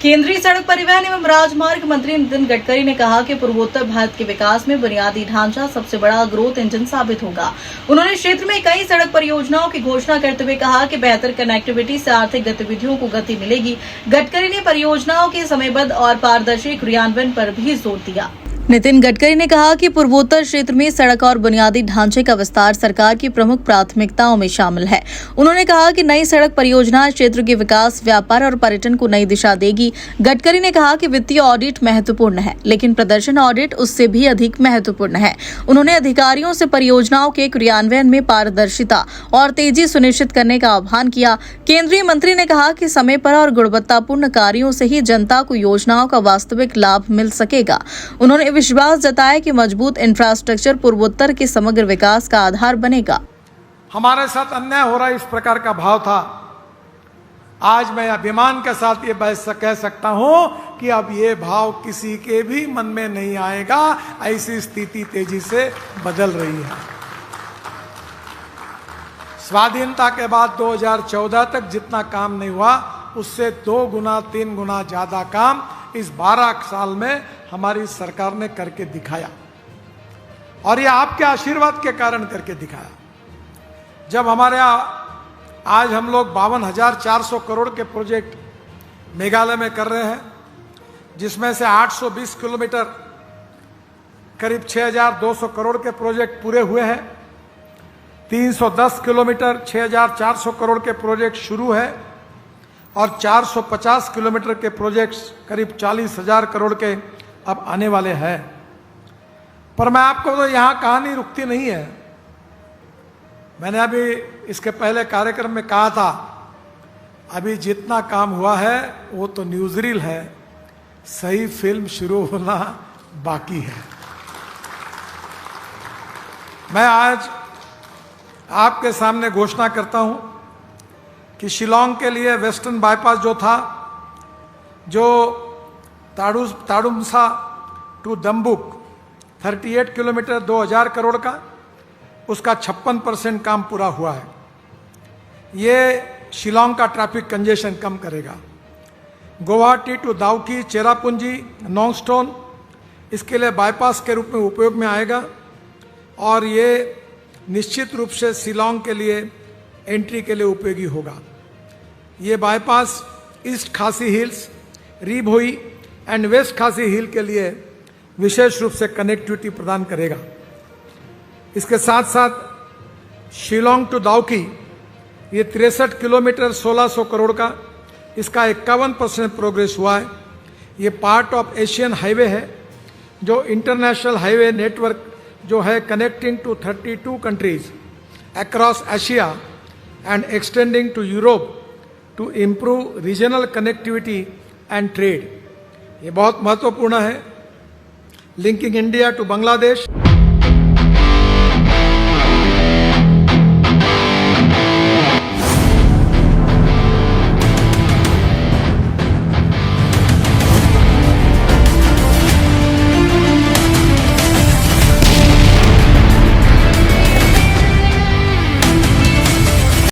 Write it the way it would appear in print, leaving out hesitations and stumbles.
केंद्रीय सड़क परिवहन एवं राजमार्ग मंत्री नितिन गडकरी ने कहा कि पूर्वोत्तर भारत के विकास में बुनियादी ढांचा सबसे बड़ा ग्रोथ इंजन साबित होगा। उन्होंने क्षेत्र में कई सड़क परियोजनाओं की घोषणा करते हुए कहा कि बेहतर कनेक्टिविटी से आर्थिक गतिविधियों को गति मिलेगी। गडकरी ने परियोजनाओं के समयबद्ध और पारदर्शी क्रियान्वयन पर भी जोर दिया। नितिन गडकरी ने कहा कि पूर्वोत्तर क्षेत्र में सड़क और बुनियादी ढांचे का विस्तार सरकार की प्रमुख प्राथमिकताओं में शामिल है। उन्होंने कहा कि नई सड़क परियोजना क्षेत्र के विकास, व्यापार और पर्यटन को नई दिशा देगी। गडकरी ने कहा कि वित्तीय ऑडिट महत्वपूर्ण है, लेकिन प्रदर्शन ऑडिट उससे भी अधिक महत्वपूर्ण है। उन्होंने अधिकारियों से परियोजनाओं के क्रियान्वयन में पारदर्शिता और तेजी सुनिश्चित करने का आह्वान किया। केंद्रीय मंत्री ने कहा कि समय पर और गुणवत्तापूर्ण कार्यों से ही जनता को योजनाओं का वास्तविक लाभ मिल सकेगा। उन्होंने विश्वास जताया कि मजबूत इंफ्रास्ट्रक्चर पूर्वोत्तर के समग्र विकास का आधार बनेगा। हमारे साथ अन्याय हो रहा है, इस प्रकार का भाव था। आज मैं अभिमान के साथ ये कह सकता हूं कि अब ये भाव किसी के भी मन में नहीं आएगा। ऐसी स्थिति तेजी से बदल रही है। स्वाधीनता के बाद 2014 तक जितना काम नहीं हुआ, उससे 2 गुना 3 गुना ज्यादा काम इस 12 साल में हमारी सरकार ने करके दिखाया, और ये आपके आशीर्वाद के कारण करके दिखाया। जब हमारे आज हम लोग 52,400 करोड़ के प्रोजेक्ट मेघालय में कर रहे हैं, जिसमें से 820 किलोमीटर करीब 6,200 करोड़ के प्रोजेक्ट पूरे हुए हैं। 310 किलोमीटर 6,400 करोड़ के प्रोजेक्ट शुरू है, और 450 किलोमीटर के प्रोजेक्ट्स करीब 40,000 करोड़ के अब आने वाले हैं। पर मैं आपको तो यहाँ कहानी रुकती नहीं है। मैंने अभी इसके पहले कार्यक्रम में कहा था, अभी जितना काम हुआ है वो तो न्यूज़रील है, सही फिल्म शुरू होना बाकी है। मैं आज आपके सामने घोषणा करता हूं कि शिलोंग के लिए वेस्टर्न बाईपास जो था, जो ताडुमसा टू दम्बुक 38 किलोमीटर 2,000 करोड़ का, उसका 56% काम पूरा हुआ है। ये शिलोंग का ट्रैफिक कंजेशन कम करेगा। गुवाहाटी टू दाउकी, चेरापूंजी, नोंगस्टोन इसके लिए बाईपास के रूप में उपयोग में आएगा, और ये निश्चित रूप से शिलोंग के लिए एंट्री के लिए उपयोगी होगा। ये बाईपास ईस्ट खासी हिल्स, रीभोई एंड वेस्ट खासी हिल के लिए विशेष रूप से कनेक्टिविटी प्रदान करेगा। इसके साथ साथ शिलोंग टू दाउकी ये 63 किलोमीटर 1,600 करोड़ का, इसका 51% प्रोग्रेस हुआ है। ये पार्ट ऑफ एशियन हाईवे है, जो इंटरनेशनल हाईवे नेटवर्क जो है connecting to 32 countries across Asia and extending to Europe to improve regional connectivity and trade. ये बहुत महत्वपूर्ण है, लिंकिंग इंडिया टू बांग्लादेश।